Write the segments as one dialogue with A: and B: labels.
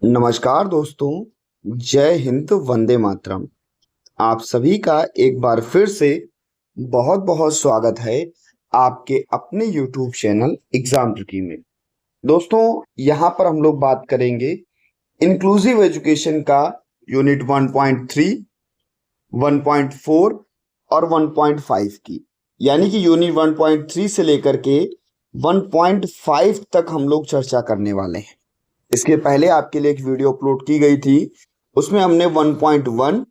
A: नमस्कार दोस्तों। जय हिंद, वंदे मातरम। आप सभी का एक बार फिर से बहुत बहुत स्वागत है आपके अपने YouTube चैनल एग्जाम ट्रिकी में। दोस्तों, यहाँ पर हम लोग बात करेंगे इंक्लूसिव एजुकेशन का यूनिट 1.3, 1.4 और 1.5 की, यानी कि यूनिट 1.3 से लेकर के 1.5 तक हम लोग चर्चा करने वाले हैं। इसके पहले आपके लिए एक वीडियो अपलोड की गई थी, उसमें हमने 1.1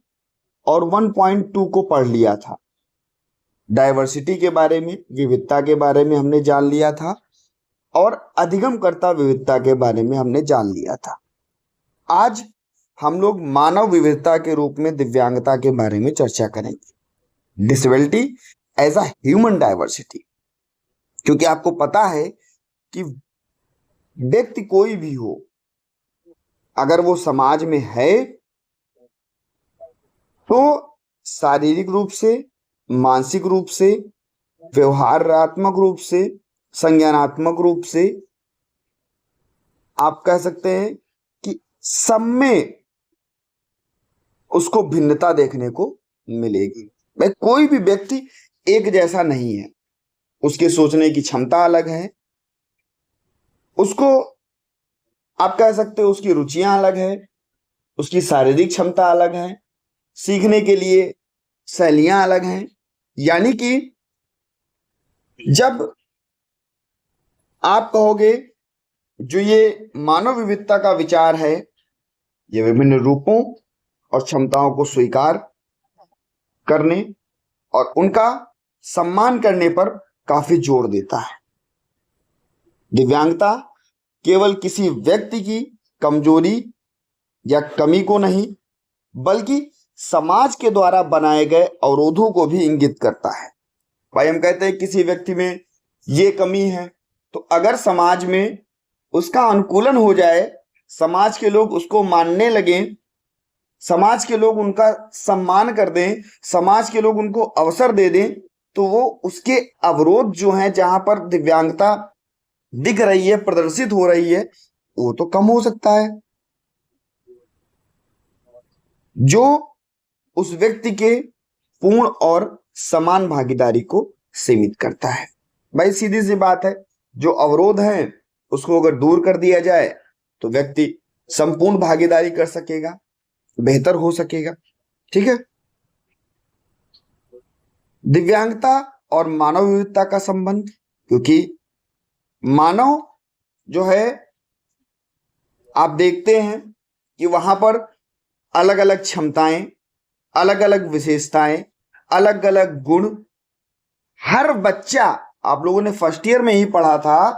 A: और 1.2 को पढ़ लिया था। डाइवर्सिटी के बारे में, विविधता के बारे में हमने जान लिया था और अधिगमकर्ता विविधता के बारे में हमने जान लिया था। आज हम लोग मानव विविधता के रूप में दिव्यांगता के बारे में चर्चा करेंगे। Disability as a human diversity, क्योंकि आपको पता है कि व्यक्ति कोई भी हो, अगर वो समाज में है तो शारीरिक रूप से, मानसिक रूप से, व्यवहारात्मक रूप से, संज्ञानात्मक रूप से आप कह सकते हैं कि सब में उसको भिन्नता देखने को मिलेगी। भाई, कोई भी व्यक्ति एक जैसा नहीं है। उसके सोचने की क्षमता अलग है, उसको आप कह सकते हो उसकी रुचियां अलग है, उसकी शारीरिक क्षमता अलग है, सीखने के लिए शैलियां अलग हैं। यानी कि जब आप कहोगे जो ये मानव विविधता का विचार है, ये विभिन्न रूपों और क्षमताओं को स्वीकार करने और उनका सम्मान करने पर काफी जोर देता है। दिव्यांगता केवल किसी व्यक्ति की कमजोरी या कमी को नहीं, बल्कि समाज के द्वारा बनाए गए अवरोधों को भी इंगित करता है। भाई, हम कहते हैं किसी व्यक्ति में ये कमी है, तो अगर समाज में उसका अनुकूलन हो जाए, समाज के लोग उसको मानने लगें, समाज के लोग उनका सम्मान कर दें, समाज के लोग उनको अवसर दे दें, तो वो उसके अवरोध जो हैं, जहां पर दिव्यांगता दिख रही है, प्रदर्शित हो रही है, वो तो कम हो सकता है, जो उस व्यक्ति के पूर्ण और समान भागीदारी को सीमित करता है। भाई, सीधी सी बात है, जो अवरोध है उसको अगर दूर कर दिया जाए तो व्यक्ति संपूर्ण भागीदारी कर सकेगा, बेहतर हो सकेगा। ठीक है। दिव्यांगता और मानव विविधता का संबंध, क्योंकि मानव जो है, आप देखते हैं कि वहां पर अलग अलग क्षमताएं, अलग अलग विशेषताएं, अलग अलग गुण, हर बच्चा, आप लोगों ने फर्स्ट ईयर में ही पढ़ा था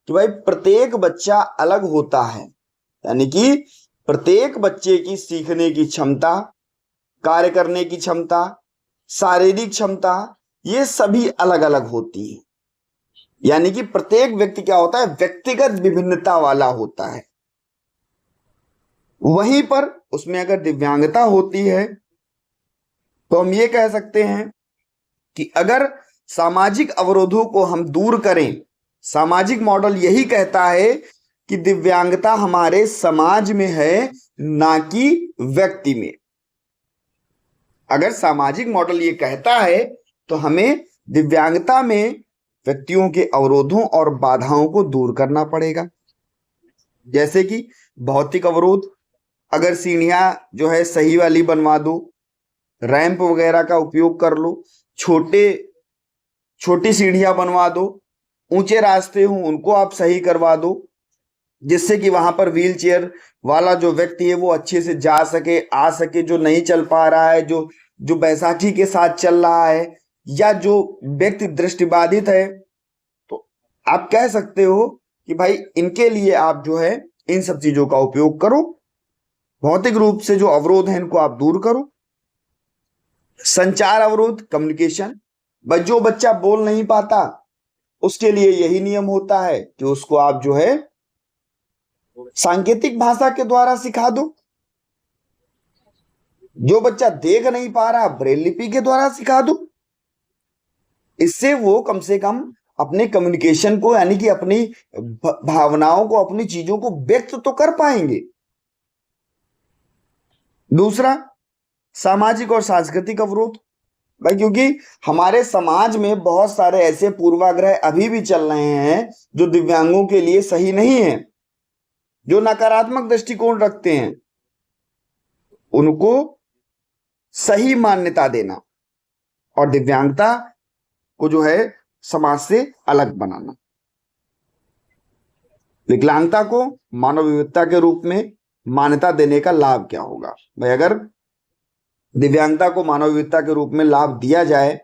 A: कि भाई प्रत्येक बच्चा अलग होता है। यानी कि प्रत्येक बच्चे की सीखने की क्षमता, कार्य करने की क्षमता, शारीरिक क्षमता, ये सभी अलग अलग होती है। यानी कि प्रत्येक व्यक्ति क्या होता है, व्यक्तिगत विभिन्नता वाला होता है। वहीं पर उसमें अगर दिव्यांगता होती है तो हम ये कह सकते हैं कि अगर सामाजिक अवरोधों को हम दूर करें, सामाजिक मॉडल यही कहता है कि दिव्यांगता हमारे समाज में है, ना कि व्यक्ति में। अगर सामाजिक मॉडल ये कहता है तो हमें दिव्यांगता में व्यक्तियों के अवरोधों और बाधाओं को दूर करना पड़ेगा। जैसे कि भौतिक अवरोध, अगर सीढ़ियां जो है सही वाली बनवा दो, रैंप वगैरह का उपयोग कर लो, छोटी सीढ़ियां बनवा दो, ऊंचे रास्ते हों उनको आप सही करवा दो, जिससे कि वहां पर व्हील चेयर वाला जो व्यक्ति है वो अच्छे से जा सके, आ सके। जो नहीं चल पा रहा है, जो जो बैसाखी के साथ चल रहा है, या जो व्यक्ति दृष्टिबाधित है, तो आप कह सकते हो कि भाई इनके लिए आप जो है इन सब चीजों का उपयोग करो। भौतिक रूप से जो अवरोध है इनको आप दूर करो। संचार अवरोध, कम्युनिकेशन, भाई जो बच्चा बोल नहीं पाता उसके लिए यही नियम होता है कि उसको आप जो है सांकेतिक भाषा के द्वारा सिखा दो। जो बच्चा देख नहीं पा रहा, ब्रेल लिपि के द्वारा सिखा दो। इससे वो कम से कम अपने कम्युनिकेशन को, यानी कि अपनी भावनाओं को, अपनी चीजों को व्यक्त तो कर पाएंगे। दूसरा, सामाजिक और सांस्कृतिक अवरोध। भाई क्योंकि हमारे समाज में बहुत सारे ऐसे पूर्वाग्रह अभी भी चल रहे हैं जो दिव्यांगों के लिए सही नहीं है, जो नकारात्मक दृष्टिकोण रखते हैं, उनको सही मान्यता देना और दिव्यांगता को जो है समाज से अलग बनाना। विकलांगता को मानव विविधता के रूप में मान्यता देने का लाभ क्या होगा? भाई अगर दिव्यांगता को मानव विविधता के रूप में लाभ दिया जाए,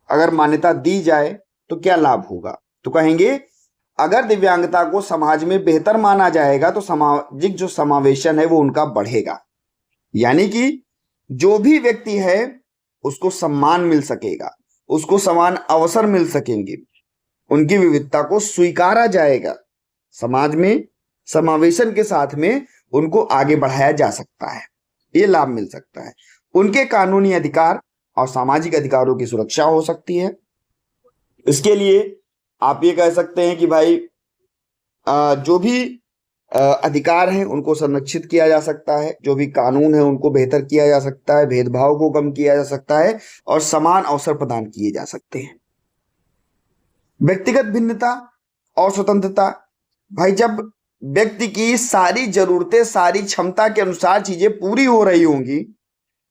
A: अगर मान्यता दी जाए तो क्या लाभ होगा? तो कहेंगे अगर दिव्यांगता को समाज में बेहतर माना जाएगा तो सामाजिक जो समावेशन है वो उनका बढ़ेगा, यानी कि जो भी व्यक्ति है उसको सम्मान मिल सकेगा, उसको समान अवसर मिल सकेंगे, उनकी विविधता को स्वीकारा जाएगा, समाज में समावेशन के साथ में उनको आगे बढ़ाया जा सकता है, ये लाभ मिल सकता है। उनके कानूनी अधिकार और सामाजिक अधिकारों की सुरक्षा हो सकती है। इसके लिए आप ये कह सकते हैं कि भाई जो भी अधिकार हैं उनको संरक्षित किया जा सकता है, जो भी कानून है उनको बेहतर किया जा सकता है, भेदभाव को कम किया जा सकता है और समान अवसर प्रदान किए जा सकते हैं। व्यक्तिगत भिन्नता और स्वतंत्रता। भाई जब व्यक्ति की सारी जरूरतें सारी क्षमता के अनुसार चीजें पूरी हो रही होंगी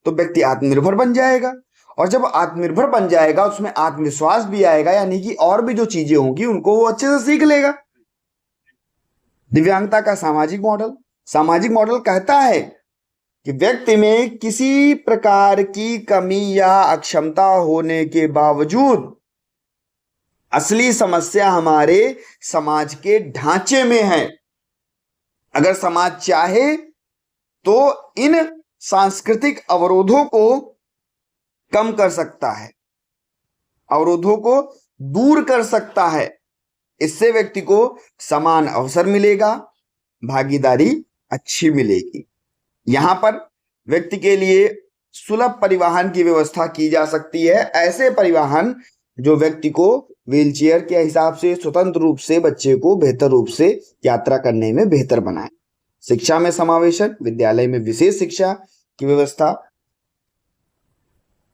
A: तो व्यक्ति आत्मनिर्भर बन जाएगा, और जब आत्मनिर्भर बन जाएगा उसमें आत्मविश्वास भी आएगा, यानी कि और भी जो चीजें होंगी उनको वो अच्छे से सीख लेगा। दिव्यांगता का सामाजिक मॉडल। सामाजिक मॉडल कहता है कि व्यक्ति में किसी प्रकार की कमी या अक्षमता होने के बावजूद असली समस्या हमारे समाज के ढांचे में है। अगर समाज चाहे तो इन सांस्कृतिक अवरोधों को कम कर सकता है, अवरोधों को दूर कर सकता है। इससे व्यक्ति को समान अवसर मिलेगा, भागीदारी अच्छी मिलेगी। यहां पर व्यक्ति के लिए सुलभ परिवहन की व्यवस्था की जा सकती है, ऐसे परिवहन जो व्यक्ति को व्हीलचेयर के हिसाब से स्वतंत्र रूप से बच्चे को बेहतर रूप से यात्रा करने में बेहतर बनाए। शिक्षा में समावेशन। विद्यालय में विशेष शिक्षा की व्यवस्था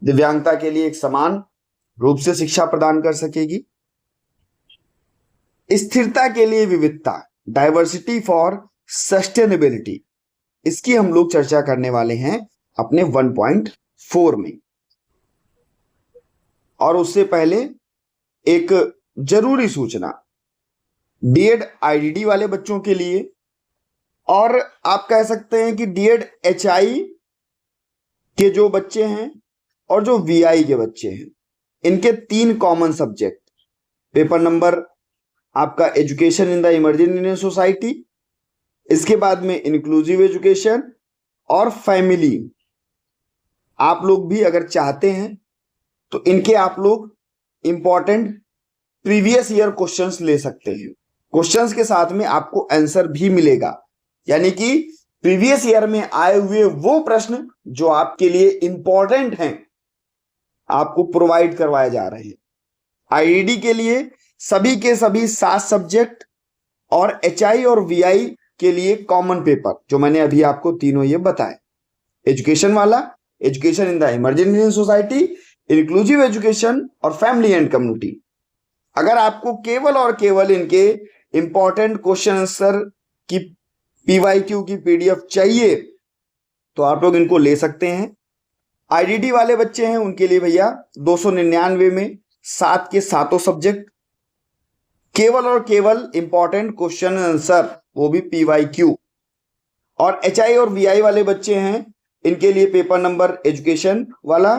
A: दिव्यांगता के लिए एक समान रूप से शिक्षा प्रदान कर सकेगी। स्थिरता के लिए विविधता, डाइवर्सिटी फॉर सस्टेनेबिलिटी, इसकी हम लोग चर्चा करने वाले हैं अपने 1.4 में। और उससे पहले एक जरूरी सूचना, डीएड आईडीडी वाले बच्चों के लिए, और आप कह सकते हैं कि डीएड एचआई के जो बच्चे हैं और जो वीआई के बच्चे हैं, इनके 3 कॉमन सब्जेक्ट, पेपर नंबर आपका education in the emerging Indian society, इसके बाद में इंक्लूसिव एजुकेशन और फैमिली। आप लोग भी अगर चाहते हैं तो इनके आप लोग इंपॉर्टेंट प्रीवियस ईयर क्वेश्चंस ले सकते हैं। क्वेश्चंस के साथ में आपको आंसर भी मिलेगा, यानी कि प्रीवियस ईयर में आए हुए वो प्रश्न जो आपके लिए इंपॉर्टेंट हैं आपको प्रोवाइड करवाए जा रहे हैं। आईडीडी के लिए सभी के सभी 7 सब्जेक्ट और एचआई और वीआई के लिए कॉमन पेपर, जो मैंने अभी आपको तीनों ये बताए। एजुकेशन वाला education in the emerging Indian society, inclusive education और फैमिली एंड कम्युनिटी। अगर आपको केवल और केवल इनके इंपॉर्टेंट क्वेश्चन आंसर की पीवाईक्यू की पीडीएफ चाहिए तो आप लोग इनको ले सकते हैं। आईडीडी वाले बच्चे हैं उनके लिए भैया 299 में 7 के 7 सब्जेक्ट, केवल और केवल इंपॉर्टेंट क्वेश्चन आंसर, वो भी पीवाईक्यू। और एचआई और वीआई वाले बच्चे हैं, इनके लिए पेपर नंबर एजुकेशन वाला,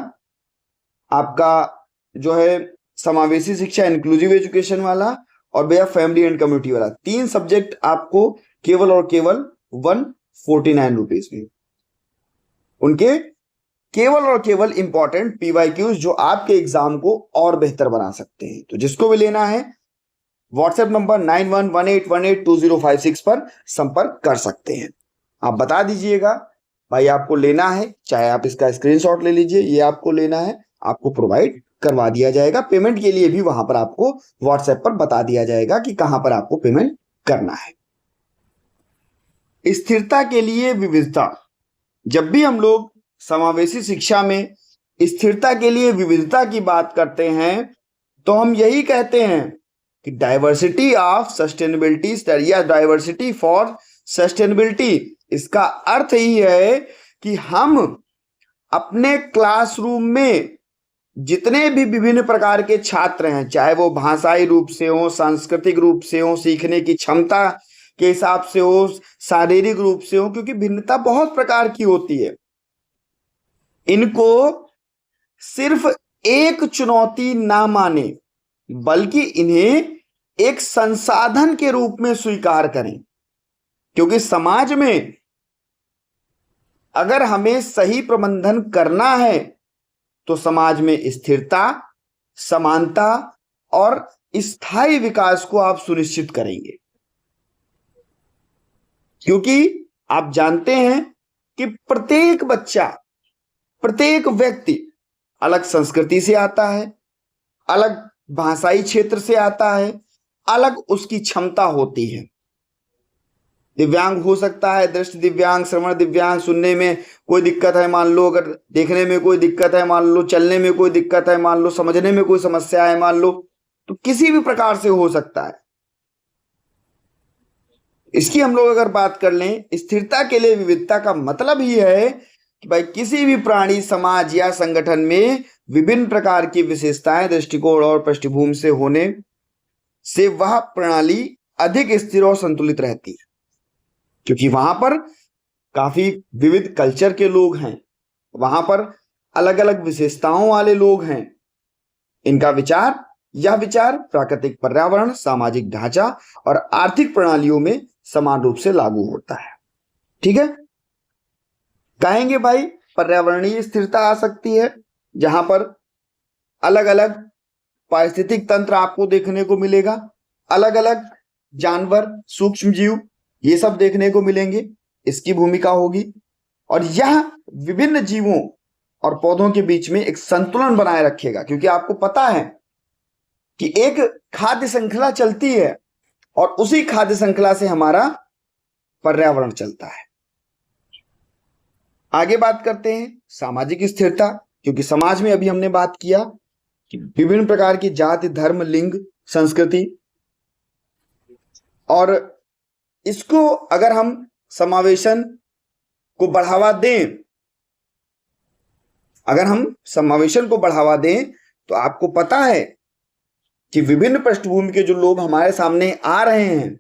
A: आपका जो है समावेशी शिक्षा इंक्लूसिव एजुकेशन वाला, और भैया फैमिली एंड कम्युनिटी वाला। 3 सब्जेक्ट आपको केवल और केवल 149 रुपीज में। उनके केवल और केवल इंपॉर्टेंट पीवाईक्यूज जो आपके एग्जाम को और बेहतर बना सकते हैं। तो जिसको भी लेना है व्हाट्सएप नंबर 9118182056 पर संपर्क कर सकते हैं। आप बता दीजिएगा भाई आपको लेना है, चाहे आप इसका स्क्रीनशॉट ले लीजिए, ये आपको लेना है, आपको प्रोवाइड करवा दिया जाएगा। पेमेंट के लिए भी वहां पर आपको व्हाट्सएप पर बता दिया जाएगा कि कहां पर आपको पेमेंट करना है। स्थिरता के लिए विविधता। जब भी हम लोग समावेशी शिक्षा में स्थिरता के लिए विविधता की बात करते हैं तो हम यही कहते हैं कि डाइवर्सिटी ऑफ सस्टेनेबिलिटी या डाइवर्सिटी फॉर सस्टेनेबिलिटी। इसका अर्थ ही है कि हम अपने क्लासरूम में जितने भी विभिन्न प्रकार के छात्र हैं, चाहे वो भाषाई रूप से हो, सांस्कृतिक रूप से हो, सीखने की क्षमता के हिसाब से हो, शारीरिक रूप से हो, क्योंकि भिन्नता बहुत प्रकार की होती है, इनको सिर्फ एक चुनौती ना माने बल्कि इन्हें एक संसाधन के रूप में स्वीकार करें। क्योंकि समाज में अगर हमें सही प्रबंधन करना है तो समाज में स्थिरता, समानता और स्थायी विकास को आप सुनिश्चित करेंगे। क्योंकि आप जानते हैं कि प्रत्येक बच्चा, प्रत्येक व्यक्ति अलग संस्कृति से आता है, अलग भाषाई क्षेत्र से आता है, अलग उसकी क्षमता होती है। दिव्यांग हो सकता है, दृष्टि दिव्यांग, श्रवण दिव्यांग, सुनने में कोई दिक्कत है मान लो, अगर देखने में कोई दिक्कत है मान लो, चलने में कोई दिक्कत है मान लो, समझने में कोई समस्या है मान लो, तो किसी भी प्रकार से हो सकता है। इसकी हम लोग अगर बात कर लें, स्थिरता के लिए विविधता का मतलब ही है कि भाई किसी भी प्राणी, समाज या संगठन में विभिन्न प्रकार की विशेषताएं, दृष्टिकोण और पृष्ठभूमि से होने से वह प्रणाली अधिक स्थिर और संतुलित रहती है। क्योंकि वहां पर काफी विविध कल्चर के लोग हैं, वहां पर अलग अलग विशेषताओं वाले लोग हैं। इनका विचार, यह विचार प्राकृतिक पर्यावरण, सामाजिक ढांचा और आर्थिक प्रणालियों में समान रूप से लागू होता है। ठीक है, कहेंगे भाई पर्यावरणीय स्थिरता आ सकती है, जहां पर अलग अलग पारिस्थितिक तंत्र आपको देखने को मिलेगा, अलग अलग जानवर, सूक्ष्म जीव, ये सब देखने को मिलेंगे, इसकी भूमिका होगी। और यह विभिन्न जीवों और पौधों के बीच में एक संतुलन बनाए रखेगा। क्योंकि आपको पता है कि एक खाद्य श्रृंखला चलती है और उसी खाद्य श्रृंखला से हमारा पर्यावरण चलता है। आगे बात करते हैं सामाजिक स्थिरता। क्योंकि समाज में अभी हमने बात किया कि विभिन्न प्रकार की जाति, धर्म, लिंग, संस्कृति, और इसको अगर हम समावेशन को बढ़ावा दें, अगर हम समावेशन को बढ़ावा दें तो आपको पता है कि विभिन्न पृष्ठभूमि के जो लोग हमारे सामने आ रहे हैं,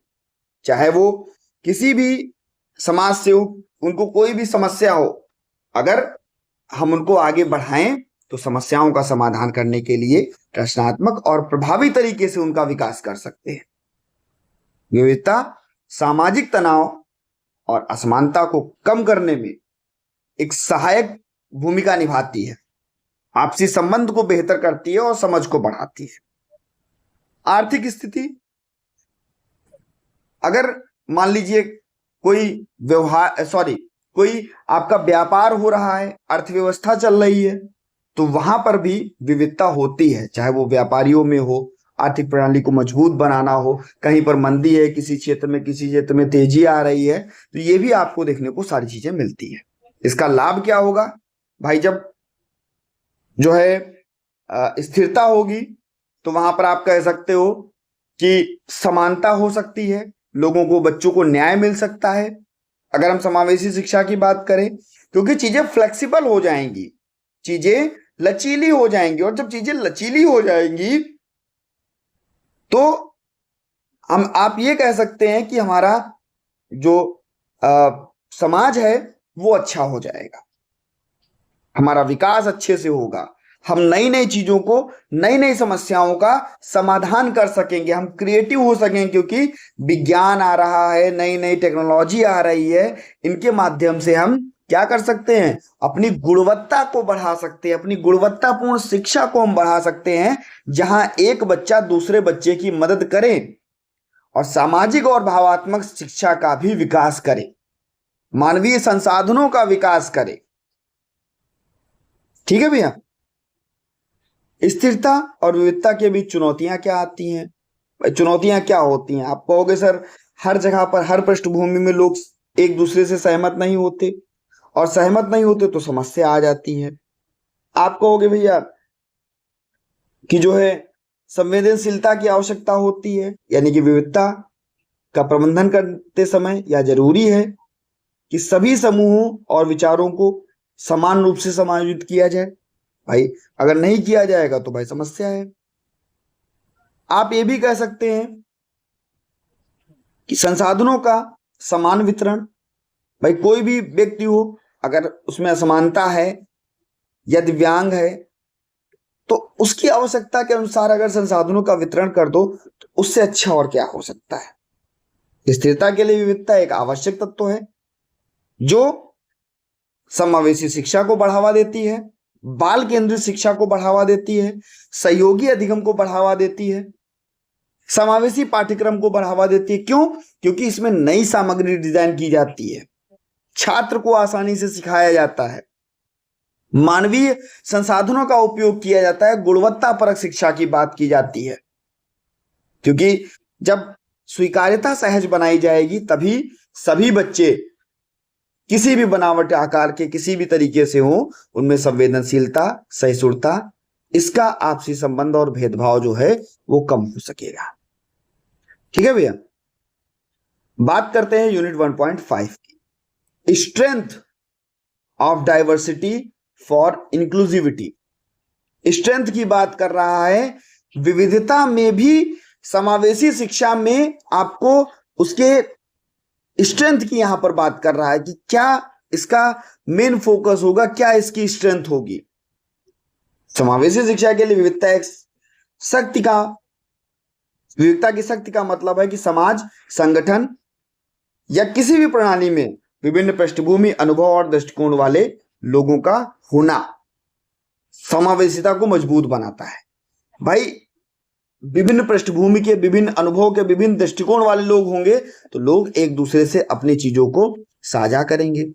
A: चाहे वो किसी भी समाज से हो, उनको कोई भी समस्या हो, अगर हम उनको आगे बढ़ाएं तो समस्याओं का समाधान करने के लिए रचनात्मक और प्रभावी तरीके से उनका विकास कर सकते हैं। विविधता सामाजिक तनाव और असमानता को कम करने में एक सहायक भूमिका निभाती है, आपसी संबंध को बेहतर करती है और समझ को बढ़ाती है। आर्थिक स्थिति, अगर मान लीजिए कोई आपका व्यापार हो रहा है, अर्थव्यवस्था चल रही है, तो वहां पर भी विविधता होती है, चाहे वो व्यापारियों में हो, आर्थिक प्रणाली को मजबूत बनाना हो, कहीं पर मंदी है, किसी क्षेत्र में तेजी आ रही है, तो ये भी आपको देखने को सारी चीजें मिलती है। इसका लाभ क्या होगा भाई? जब जो है स्थिरता होगी तो वहां पर आप कह सकते हो कि समानता हो सकती है, लोगों को, बच्चों को न्याय मिल सकता है। अगर हम समावेशी शिक्षा की बात करें, क्योंकि चीजें फ्लेक्सिबल हो जाएंगी, चीजें लचीली हो जाएंगी, और जब चीजें लचीली हो जाएंगी तो आप ये कह सकते हैं कि हमारा जो समाज है वो अच्छा हो जाएगा, हमारा विकास अच्छे से होगा, हम नई नई चीजों को, नई नई समस्याओं का समाधान कर सकेंगे, हम क्रिएटिव हो सकेंगे। क्योंकि विज्ञान आ रहा है, नई नई टेक्नोलॉजी आ रही है, इनके माध्यम से हम क्या कर सकते हैं? अपनी गुणवत्ता को बढ़ा सकते हैं, अपनी गुणवत्तापूर्ण शिक्षा को हम बढ़ा सकते हैं, जहां एक बच्चा दूसरे बच्चे की मदद करे और सामाजिक और भावात्मक शिक्षा का भी विकास करे, मानवीय संसाधनों का विकास करे। ठीक है भैया, स्थिरता और विविधता के बीच चुनौतियां क्या आती हैं? चुनौतियां क्या होती हैं? आप कहोगे सर हर जगह पर, हर पृष्ठभूमि में लोग एक दूसरे से सहमत नहीं होते, और सहमत नहीं होते तो समस्या आ जाती है। आप कहोगे भैया कि जो है संवेदनशीलता की आवश्यकता होती है, यानी कि विविधता का प्रबंधन करते समय यह जरूरी है कि सभी समूहों और विचारों को समान रूप से समायोजित किया जाए। भाई अगर नहीं किया जाएगा तो भाई समस्या है। आप ये भी कह सकते हैं कि संसाधनों का समान वितरण। भाई कोई भी व्यक्ति हो, अगर उसमें असमानता है या दिव्यांग है, तो उसकी आवश्यकता के अनुसार अगर संसाधनों का वितरण कर दो तो उससे अच्छा और क्या हो सकता है। स्थिरता के लिए विविधता एक आवश्यक तत्व है जो समावेशी शिक्षा को बढ़ावा देती है, बाल केंद्रित शिक्षा को बढ़ावा देती है, सहयोगी अधिगम को बढ़ावा देती है, समावेशी पाठ्यक्रम को बढ़ावा देती है। क्यों? क्योंकि इसमें नई सामग्री डिजाइन की जाती है, छात्र को आसानी से सिखाया जाता है, मानवीय संसाधनों का उपयोग किया जाता है, गुणवत्ता परक शिक्षा की बात की जाती है। क्योंकि जब स्वीकार्यता सहज बनाई जाएगी तभी सभी बच्चे किसी भी बनावट आकार के किसी भी तरीके से हो, उनमें संवेदनशीलता, सहिष्णुता, इसका आपसी संबंध और भेदभाव जो है वो कम हो सकेगा। ठीक है भैया, बात करते हैं यूनिट 1.5 की, strength of diversity for inclusivity. Strength की बात कर रहा है, विविधता में भी समावेशी शिक्षा में आपको उसके स्ट्रेंथ की यहां पर बात कर रहा है कि क्या इसका मेन फोकस होगा, क्या इसकी स्ट्रेंथ होगी। समावेशी शिक्षा के लिए विविधता की शक्ति का मतलब है कि समाज, संगठन या किसी भी प्रणाली में विभिन्न पृष्ठभूमि, अनुभव और दृष्टिकोण वाले लोगों का होना समावेशिता को मजबूत बनाता है। भाई विभिन्न पृष्ठभूमि के, विभिन्न अनुभव के, विभिन्न दृष्टिकोण वाले लोग होंगे तो लोग एक दूसरे से अपनी चीजों को साझा करेंगे,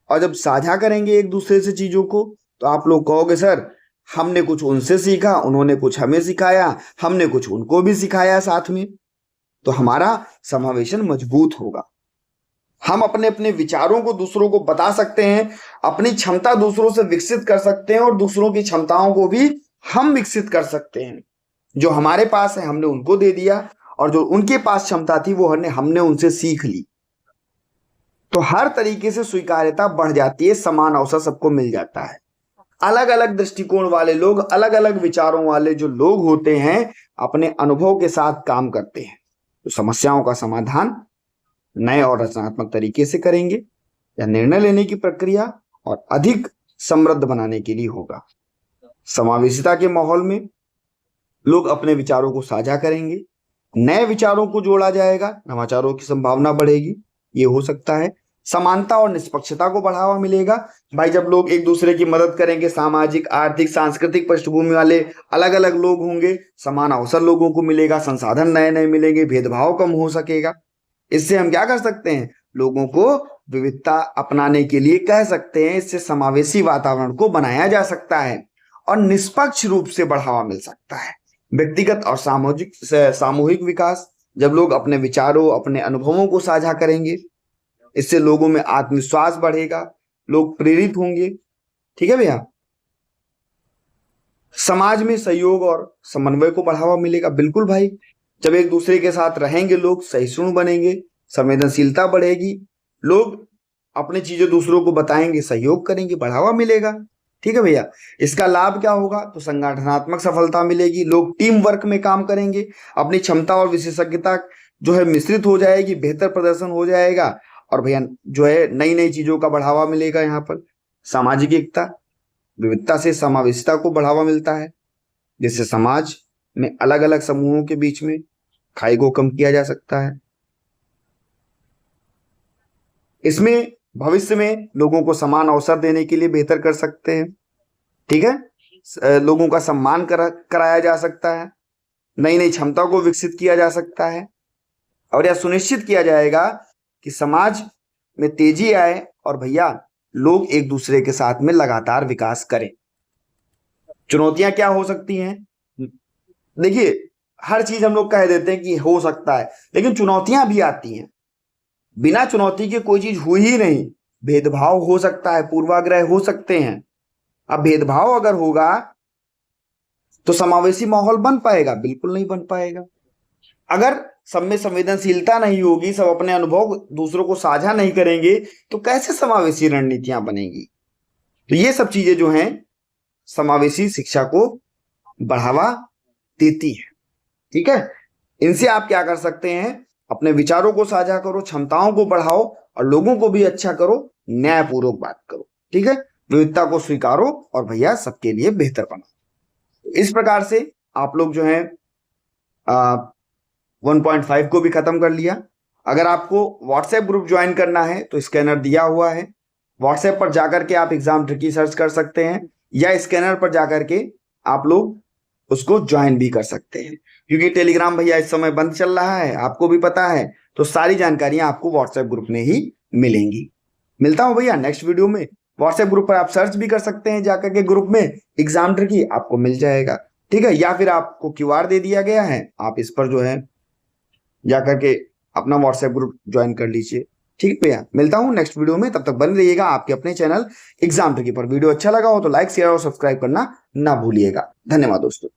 A: और जब साझा करेंगे एक दूसरे से चीजों को तो आप लोग कहोगे सर हमने कुछ उनसे सीखा, उन्होंने कुछ हमें सिखाया, हमने कुछ उनको भी सिखाया साथ में, तो हमारा समावेशन मजबूत होगा। हम अपने अपने विचारों को दूसरों को बता सकते हैं, अपनी क्षमता दूसरों से विकसित कर सकते हैं, और दूसरों की क्षमताओं को भी हम विकसित कर सकते हैं। जो हमारे पास है हमने उनको दे दिया, और जो उनके पास क्षमता थी वो हमने उनसे सीख ली, तो हर तरीके से स्वीकार्यता बढ़ जाती है, समान अवसर सबको मिल जाता है। अलग अलग दृष्टिकोण वाले लोग, अलग अलग विचारों वाले जो लोग होते हैं अपने अनुभव के साथ काम करते हैं, तो समस्याओं का समाधान नए और रचनात्मक तरीके से करेंगे, या निर्णय लेने की प्रक्रिया और अधिक समृद्ध बनाने के लिए होगा। समावेशिता के माहौल में लोग अपने विचारों को साझा करेंगे, नए विचारों को जोड़ा जाएगा, नवाचारों की संभावना बढ़ेगी। ये हो सकता है समानता और निष्पक्षता को बढ़ावा मिलेगा। भाई जब लोग एक दूसरे की मदद करेंगे, सामाजिक, आर्थिक, सांस्कृतिक पृष्ठभूमि वाले अलग अलग लोग होंगे, समान अवसर लोगों को मिलेगा, संसाधन नए नए मिलेंगे, भेदभाव कम हो सकेगा। इससे हम क्या कर सकते हैं, लोगों को विविधता अपनाने के लिए कह सकते हैं। इससे समावेशी वातावरण को बनाया जा सकता है और निष्पक्ष रूप से बढ़ावा मिल सकता है। व्यक्तिगत और सामूहिक विकास, जब लोग अपने विचारों, अपने अनुभवों को साझा करेंगे, इससे लोगों में आत्मविश्वास बढ़ेगा, लोग प्रेरित होंगे। ठीक है भैया, समाज में सहयोग और समन्वय को बढ़ावा मिलेगा। बिल्कुल भाई, जब एक दूसरे के साथ रहेंगे लोग सहिष्णु बनेंगे, संवेदनशीलता बढ़ेगी, लोग अपनी चीजें दूसरों को बताएंगे, सहयोग करेंगे, बढ़ावा मिलेगा। ठीक है भैया, इसका लाभ क्या होगा, तो संगठनात्मक सफलता मिलेगी, लोग टीम वर्क में काम करेंगे, अपनी क्षमता और विशेषज्ञता जो है मिश्रित हो जाएगी, बेहतर प्रदर्शन हो जाएगा, और भैया जो है नई नई चीजों का बढ़ावा मिलेगा। यहाँ पर सामाजिक एकता, विविधता से समावेशिता को बढ़ावा मिलता है, जिससे समाज में अलग अलग समूहों के बीच में खाई को कम किया जा सकता है। इसमें भविष्य में लोगों को समान अवसर देने के लिए बेहतर कर सकते हैं। ठीक है, लोगों का सम्मान कराया जा सकता है, नई नई क्षमता को विकसित किया जा सकता है, और यह सुनिश्चित किया जाएगा कि समाज में तेजी आए और भैया लोग एक दूसरे के साथ में लगातार विकास करें। चुनौतियां क्या हो सकती हैं, देखिए हर चीज हम लोग कह देते हैं कि हो सकता है, लेकिन चुनौतियां भी आती हैं। बिना चुनौती के कोई चीज हुई ही नहीं। भेदभाव हो सकता है, पूर्वाग्रह हो सकते हैं। अब भेदभाव अगर होगा तो समावेशी माहौल बन पाएगा? बिल्कुल नहीं बन पाएगा। अगर सब में संवेदनशीलता नहीं होगी, सब अपने अनुभव दूसरों को साझा नहीं करेंगे, तो कैसे समावेशी रणनीतियां बनेंगी? तो ये सब चीजें जो हैं समावेशी शिक्षा को बढ़ावा देती है। ठीक है, इनसे आप क्या कर सकते हैं? अपने विचारों को साझा करो, क्षमताओं को बढ़ाओ और लोगों को भी अच्छा करो, न्यायपूर्वक बात करो। ठीक है, विविधता को स्वीकारो और भैया सबके लिए बेहतर बनाओ। इस प्रकार से आप लोग जो है 1.5 को भी खत्म कर लिया। अगर आपको व्हाट्सएप ग्रुप ज्वाइन करना है तो स्कैनर दिया हुआ है, व्हाट्सएप पर जाकर के आप एग्जाम ट्रिकी सर्च कर सकते हैं या स्कैनर पर जाकर के आप लोग उसको ज्वाइन भी कर सकते हैं। क्योंकि टेलीग्राम भैया इस समय बंद चल रहा है, आपको भी पता है, तो सारी जानकारियां आपको व्हाट्सएप ग्रुप में ही मिलेंगी। मिलता हूं भैया नेक्स्ट वीडियो में। व्हाट्सएप ग्रुप पर आप सर्च भी कर सकते हैं जाकर के, ग्रुप में एग्जाम ट्रिकी आपको मिल जाएगा। ठीक है, या फिर आपको क्यूआर दे दिया गया है, आप इस पर जो है जाकर के अपना व्हाट्सएप ग्रुप ज्वाइन कर लीजिए। ठीक भैया, मिलता हूं नेक्स्ट वीडियो में, तब तक बने रहिएगा आपके अपने चैनल एग्जाम ट्रिकी पर। वीडियो अच्छा लगा हो तो लाइक, शेयर और सब्सक्राइब करना ना भूलिएगा। धन्यवाद दोस्तों।